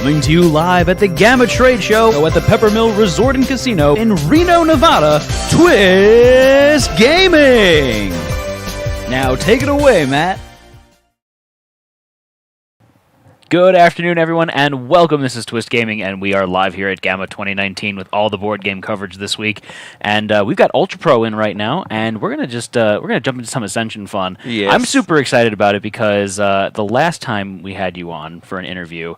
Coming to you live at the GAMA Trade Show at the Peppermill Resort and Casino in Reno, Nevada, Twist Gaming! Now take it away, Matt. Good afternoon, everyone, and welcome. This is Twist Gaming, and we are live here at GAMA 2019 with all the board game coverage this week. And we've got Ultra Pro in right now, and we're gonna jump into some Ascension fun. Yes. I'm super excited about it because the last time we had you on for an interview,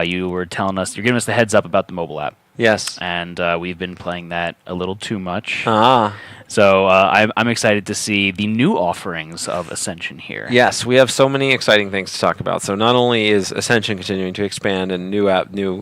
you were telling us, you're giving us the heads up about the mobile app. Yes. And we've been playing that a little too much. Ah. So I'm excited to see the new offerings of Ascension here. Yes, we have so many exciting things to talk about. So not only is Ascension continuing to expand and new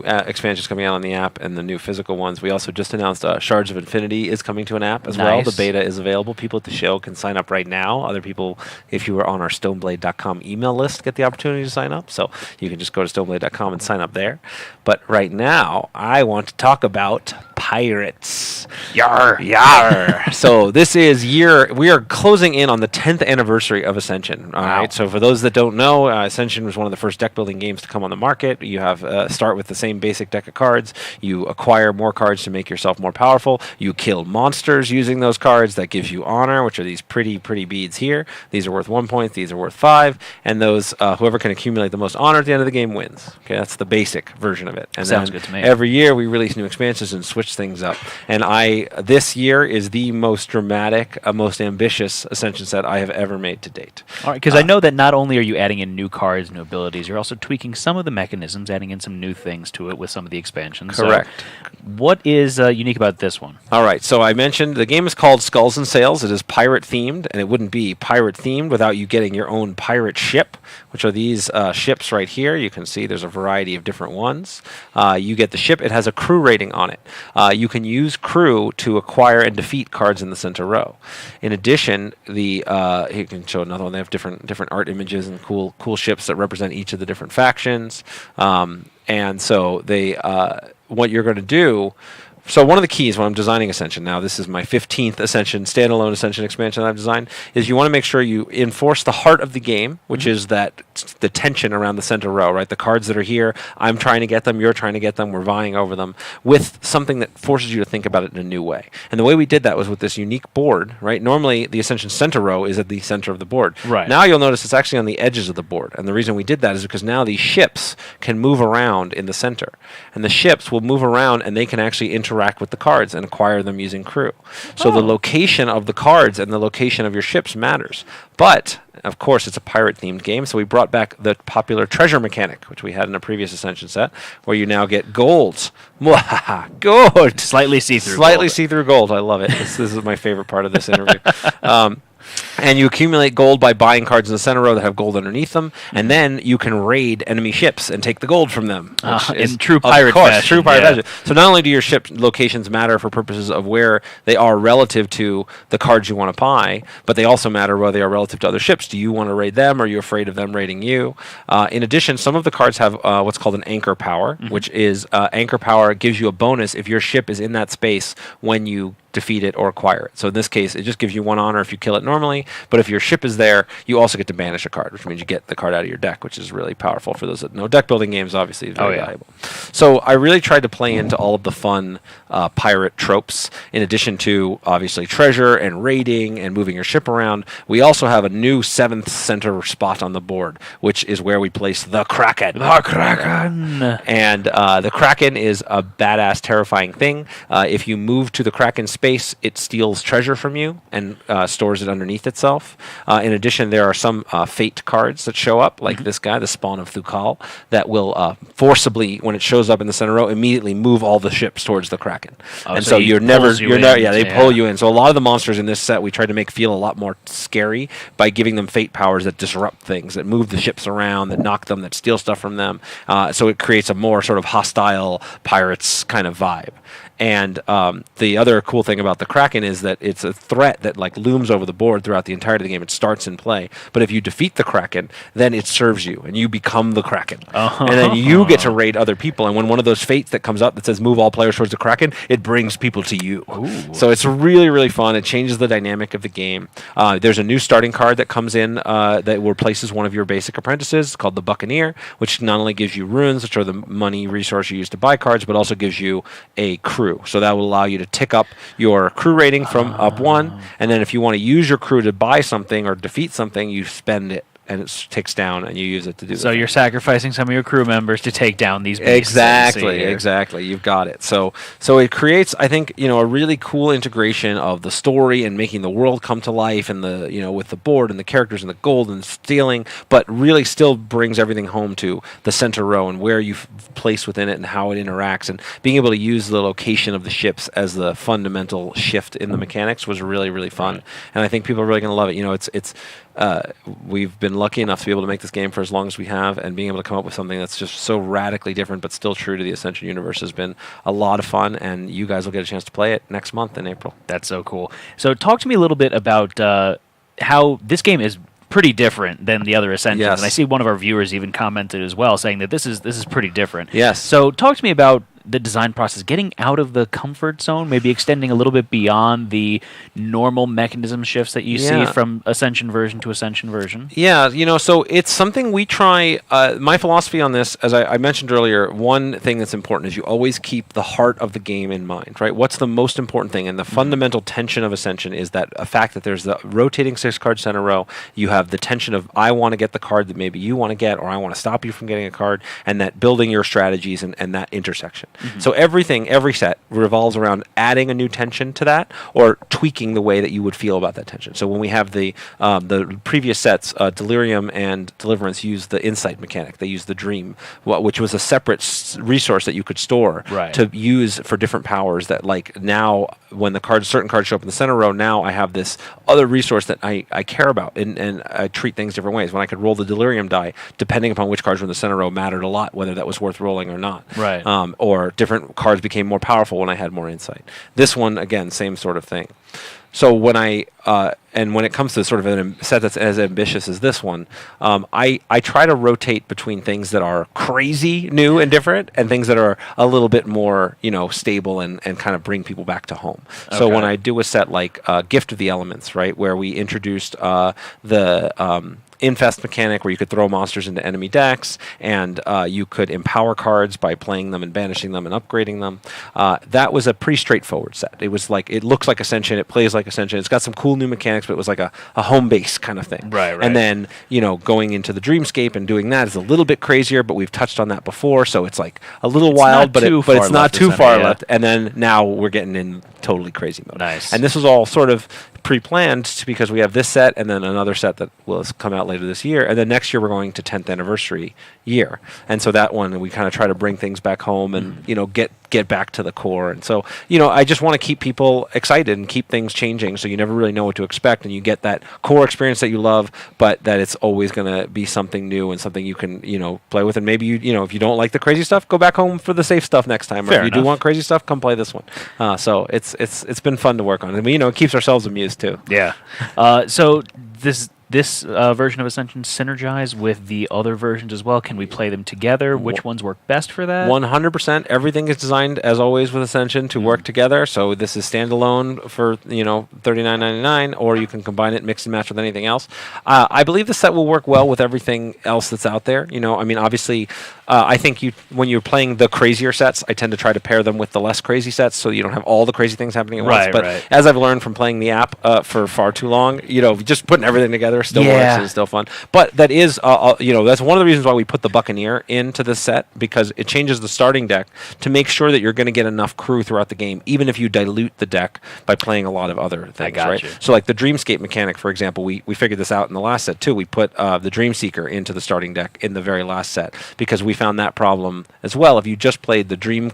expansions coming out on the app and the new physical ones, we also just announced Shards of Infinity is coming to an app as well. The beta is available. People at the show can sign up right now. Other people, if you were on our stoneblade.com email list, get the opportunity to sign up. So you can just go to stoneblade.com and sign up there. But right now, I want to talk about pirates. Yar! Yar! So this is we are closing in on the 10th anniversary of Ascension. All right. So for those that don't know, Ascension was one of the first deck building games to come on the market. You have start with the same basic deck of cards. You acquire more cards to make yourself more powerful. You kill monsters using those cards. That gives you honor, which are these pretty beads here. These are worth 1 point. These are worth 5. And those whoever can accumulate the most honor at the end of the game wins. Okay, that's the basic version of it. And sounds good to me. Every year we release new expansions and switch things up. And this year is the most dramatic, most ambitious Ascension set I have ever made to date. All right, because I know that not only are you adding in new cards, new abilities, you're also tweaking some of the mechanisms, adding in some new things to it with some of the expansions. Correct. So what is unique about this one? All right, so I mentioned the game is called Skulls and Sails. It is pirate themed, and it wouldn't be pirate themed without you getting your own pirate ship, which are these ships right here. You can see there's a variety of different ones. You get the ship. It has a crew rating on it. You can use crew to acquire and defeat cards in the center row. In addition, you can show another one. They have different art images and cool ships that represent each of the different factions. And so what you're going to do. So one of the keys when I'm designing Ascension, now this is my 15th Ascension, standalone Ascension expansion that I've designed, is you want to make sure you enforce the heart of the game, which is the tension around the center row, right? The cards that are here, I'm trying to get them, you're trying to get them, we're vying over them, with something that forces you to think about it in a new way. And the way we did that was with this unique board, right? Normally, the Ascension center row is at the center of the board. Right. Now you'll notice it's actually on the edges of the board. And the reason we did that is because now these ships can move around in the center. And the ships will move around and they can actually interact with the cards and acquire them using crew. So the location of the cards and the location of your ships matters. But, of course, it's a pirate-themed game, so we brought back the popular treasure mechanic, which we had in a previous Ascension set, where you now get gold. Gold! Slightly see-through Slightly see-through gold. I love it. This is my favorite part of this interview. And you accumulate gold by buying cards in the center row that have gold underneath them, and then you can raid enemy ships and take the gold from them. In true pirate fashion. True pirate fashion. So not only do your ship locations matter for purposes of where they are relative to the cards you want to buy, but they also matter where they are relative to other ships. Do you want to raid them? Or are you afraid of them raiding you? In addition, some of the cards have what's called an anchor power, which is anchor power gives you a bonus if your ship is in that space when you defeat it or acquire it. So in this case, it just gives you 1 honor if you kill it normally, but if your ship is there, you also get to banish a card, which means you get the card out of your deck, which is really powerful for those that know deck building games, obviously, very valuable. So I really tried to play into all of the fun pirate tropes, in addition to, obviously, treasure and raiding and moving your ship around. We also have a new 7th center spot on the board, which is where we place the Kraken. The Kraken! And the Kraken is a badass, terrifying thing. If you move to the Kraken space, it steals treasure from you and stores it underneath itself. In addition, there are some fate cards that show up, like this guy, the Spawn of Thukal, that will forcibly, when it shows up in the center row, immediately move all the ships towards the Kraken. And so they pull you in. So a lot of the monsters in this set we tried to make feel a lot more scary by giving them fate powers that disrupt things, that move the ships around, that knock them, that steal stuff from them. So it creates a more sort of hostile pirates kind of vibe. And the other cool thing about the Kraken is that it's a threat that like looms over the board throughout the entirety of the game. It starts in play, but if you defeat the Kraken, then it serves you, and you become the Kraken, and then you get to raid other people. And when one of those fates that comes up that says "Move all players towards the Kraken," it brings people to you. Ooh. So it's really, really fun. It changes the dynamic of the game. There's a new starting card that comes in that replaces one of your basic apprentices called the Buccaneer, which not only gives you runes, which are the money resource you use to buy cards, but also gives you a crew. So that will allow you to tick up your crew rating from up 1, and then if you want to use your crew to buy something or defeat something, you spend it, and it ticks down, and you use it to do. So you're sacrificing some of your crew members to take down these beasts. Exactly. You've got it. So it creates, I think, a really cool integration of the story and making the world come to life, and the with the board and the characters and the gold and stealing, but really still brings everything home to the center row and where you place within it and how it interacts, and being able to use the location of the ships as the fundamental shift in the mechanics was really, really fun. Right. And I think people are really going to love it. It's we've been lucky enough to be able to make this game for as long as we have, and being able to come up with something that's just so radically different but still true to the Ascension universe has been a lot of fun, and you guys will get a chance to play it next month in April. That's so cool. So talk to me a little bit about how this game is pretty different than the other Ascensions. Yes. And I see one of our viewers even commented as well, saying that this is pretty different. Yes. So talk to me about the design process, getting out of the comfort zone, maybe extending a little bit beyond the normal mechanism shifts that you see from Ascension version to Ascension version. Yeah, so it's something we try. My philosophy on this, as I mentioned earlier, one thing that's important is you always keep the heart of the game in mind, right? What's the most important thing? And the fundamental tension of Ascension is that a fact that there's the rotating 6-card center row. You have the tension of, I want to get the card that maybe you want to get, or I want to stop you from getting a card, and that building your strategies and that intersection. So every set revolves around adding a new tension to that, or tweaking the way that you would feel about that tension. So when we have the previous sets, Delirium and Deliverance use the insight mechanic. They use the dream, which was a separate resource that you could store to use for different powers. That like now, when certain cards show up in the center row, now I have this other resource that I care about, and I treat things different ways. When I could roll the Delirium die, depending upon which cards were in the center row, mattered a lot, whether that was worth rolling or not. Right. Or different cards became more powerful when I had more insight. This one, again, same sort of thing. So when when it comes to sort of a set that's as ambitious as this one, I try to rotate between things that are crazy, new, and different, and things that are a little bit more, stable and kind of bring people back to home. Okay. So when I do a set like Gift of the Elements, right, where we introduced the Infest mechanic, where you could throw monsters into enemy decks, and you could empower cards by playing them and banishing them and upgrading them. That was a pretty straightforward set. It was like, it looks like Ascension, it plays like Ascension, it's got some cool new mechanics, but it was like a home base kind of thing. Right. And then, going into the Dreamscape and doing that is a little bit crazier, but we've touched on that before, so it's like a little wild, but it's not too far left. And then now we're getting in totally crazy mode. Nice. And this was all sort of pre-planned because we have this set and then another set that will come out later this year, and then next year we're going to 10th anniversary year, and so that one we kind of try to bring things back home and get back to the core. And so I just want to keep people excited and keep things changing, so you never really know what to expect, and you get that core experience that you love, but that it's always going to be something new and something you can play with. And maybe if you don't like the crazy stuff, go back home for the safe stuff next time. Or if you do want crazy stuff, come play this one. So it's been fun to work on, and it keeps ourselves amused too. Yeah. So this version of Ascension synergize with the other versions as well? Can we play them together? Which ones work best for that? 100%. Everything is designed, as always, with Ascension to work together. So this is standalone for $39.99, or you can combine it, mix and match with anything else. I believe the set will work well with everything else that's out there. Obviously, I think when you're playing the crazier sets, I tend to try to pair them with the less crazy sets, so you don't have all the crazy things happening at once. But as I've learned from playing the app for far too long, just putting everything together still works and it's still fun. But that is, that's one of the reasons why we put the Buccaneer into the set, because it changes the starting deck to make sure that you're going to get enough crew throughout the game, even if you dilute the deck by playing a lot of other things. Right? So like the Dreamscape mechanic, for example, we figured this out in the last set too. We put the Dreamseeker into the starting deck in the very last set, because we found that problem as well. If you just played the dream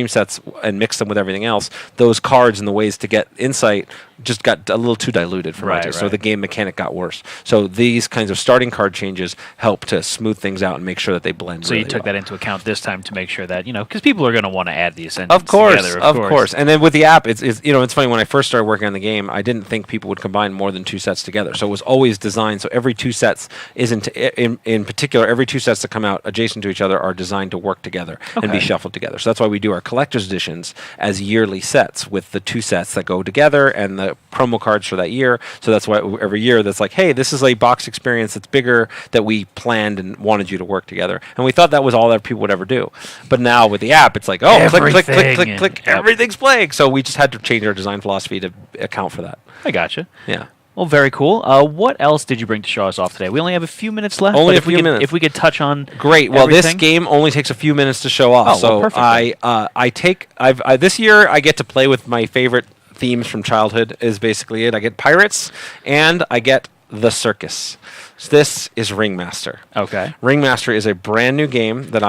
sets and mixed them with everything else, those cards and the ways to get insight just got a little too diluted for my Right, taste. So right. the game mechanic got worse. So these kinds of starting card changes help to smooth things out and make sure that they blend. So really you took well. that into account this time to make sure that, because people are going to want to add the Ascensions Of course, together. of course. And then with the app, it's it's funny, when I first started working on the game, I didn't think people would combine more than 2 sets together. So it was always designed so every 2 sets isn't in particular every 2 sets that come out adjacent to each other are designed to work together and be Okay. shuffled together. So that's why we do our collector's editions as yearly sets with the 2 sets that go together and the promo cards for that year. So that's why every year that's like, hey, this is a box experience that's bigger that we planned and wanted you to work together. And we thought that was all that people would ever do. But now with the app, it's like, oh, click, click, click, click, Everything. click, Yep. everything's playing. So we just had to change our design philosophy to account for that. I gotcha. Yeah. Well, very cool. What else did you bring to show us off today? We only have a few minutes left. Only but a if we few could, minutes. If we could touch on Great. Well, this everything. game only takes a few minutes to show off. Oh, well, so perfect this year I get to play with my favorite themes from childhood. Is basically it. I get pirates and I get the circus. So this is Ringmaster. Okay. Ringmaster is a brand new game that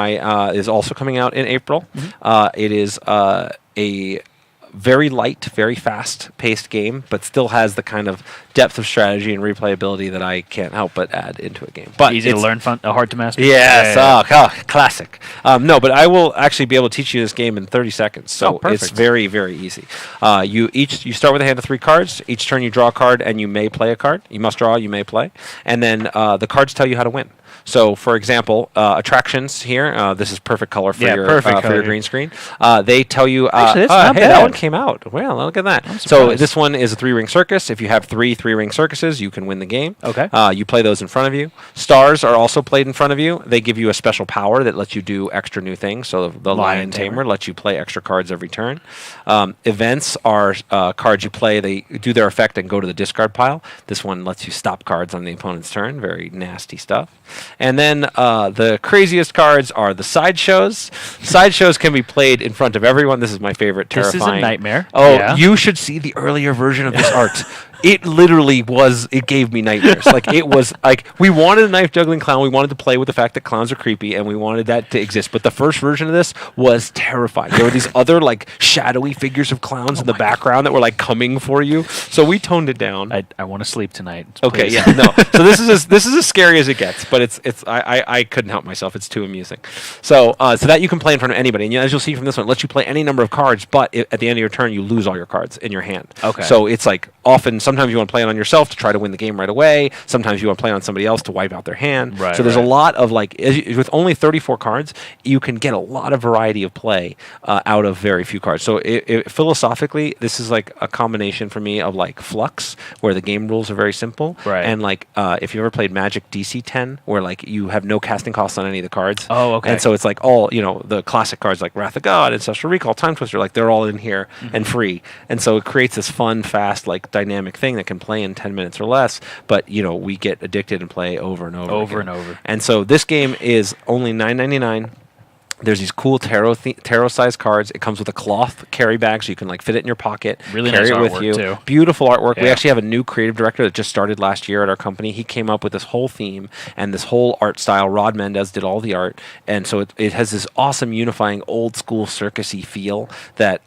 is also coming out in April. It is a very light, very fast-paced game, but still has the kind of depth of strategy and replayability that I can't help but add into a game. But Easy to learn, fun, hard to master. Yes, Yeah. classic. No, but I will actually be able to teach you this game in 30 seconds. So it's perfect. very, very easy. You start with a hand of 3 cards. Each turn you draw a card, and you may play a card. You must draw, you may play. And then the cards tell you how to win. So, for example, attractions here. This is perfect color for Yeah, your perfect for your color. green screen. They tell you, Actually, that's not hey, bad. that one came out. Well, look at that. I'm So surprised. this one is a 3-ring circus. If you have 3 3-ring circuses, you can win the game. Okay. You play those in front of you. Stars are also played in front of you. They give you a special power that lets you do extra new things. So the Lion Tamer lets you play extra cards every turn. Events are cards you play. They do their effect and go to the discard pile. This one lets you stop cards on the opponent's turn. Very nasty stuff. And then the craziest cards are the sideshows. Sideshows can be played in front of everyone. This is my favorite. This is a Terrifying. nightmare. Oh, Yeah. you should see the earlier version of this art. It literally was, it gave me nightmares. Like, it was, like, we wanted a knife juggling clown. We wanted to play with the fact that clowns are creepy, and we wanted that to exist. But the first version of this was terrifying. There were these other, like, shadowy figures of clowns in the background that were, like, coming for you. So we toned it down. I want to sleep tonight. Okay, please. yeah, no. So this is as scary as it gets, but I couldn't help myself. It's too amusing. So that you can play in front of anybody, and as you'll see from this one, it lets you play any number of cards, but at the end of your turn, you lose all your cards in your hand. Okay. So it's like sometimes you want to play it on yourself to try to win the game right away. Sometimes you want to play it on somebody else to wipe out their hand. Right, so there's right. a lot of with only 34 cards, you can get a lot of variety of play out of very few cards. So philosophically, this is like a combination for me of like Flux, where the game rules are very simple, Right. and like if you ever played Magic DC 10, where like you have no casting costs on any of the cards. Oh, okay. And so it's like all the classic cards like Wrath of God, Ancestral Recall, Time Twister, like they're all in here and free. And so it creates this fun, fast, like dynamic thing that can play in 10 minutes or less. But we get addicted and play over and over. Over again. and over. And so this game is only $9.99. There's these cool tarot-sized cards. It comes with a cloth carry bag, so you can like fit it in your pocket, Really carry nice it with artwork, you. too. Beautiful artwork. We Yeah. actually have a new creative director that just started last year at our company. He came up with this whole theme and this whole art style. Rod Mendez did all the art, and so it has this awesome unifying old school circusy feel that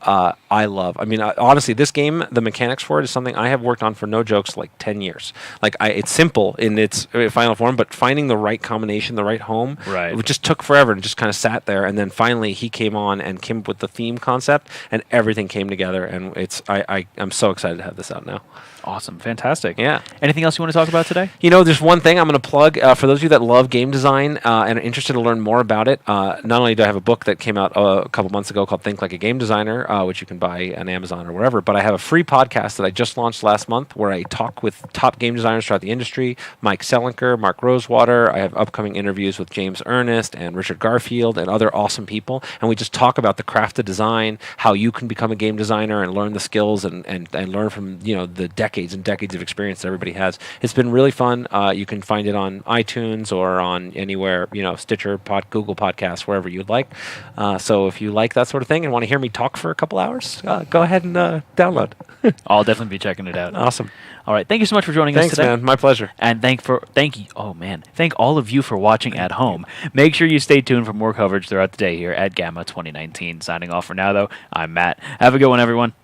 I love. I mean, honestly, this game, the mechanics for it is something I have worked on for no jokes like 10 years. Like it's simple in its final form, but finding the right combination, the right home, Right. it just took forever and just kind of sat there. And then finally he came on and came up with the theme concept, and everything came together. And I'm so excited to have this out now. Awesome. Fantastic. Yeah. Anything else you want to talk about today? There's one thing I'm going to plug for those of you that love game design and are interested to learn more about it. Not only do I have a book that came out a couple months ago called Think Like a Game Designer, which you can buy on Amazon or wherever, but I have a free podcast that I just launched last month where I talk with top game designers throughout the industry, Mike Selinker, Mark Rosewater. I have upcoming interviews with James Ernest and Richard Garfield and other awesome people, and we just talk about the craft of design, how you can become a game designer and learn the skills and learn from the decades and decades of experience that everybody has. It's been really fun. You can find it on iTunes or on anywhere, Stitcher, Google Podcasts, wherever you'd like. So if you like that sort of thing and want to hear me talk for a couple hours, go ahead and download. I'll definitely be checking it out. Awesome. All right. Thank you so much for joining us Thanks, today. man. My pleasure. And thank all of you for watching at home. Make sure you stay tuned for more coverage throughout the day here at GAMA 2019. Signing off for now, though, I'm Matt. Have a good one, everyone.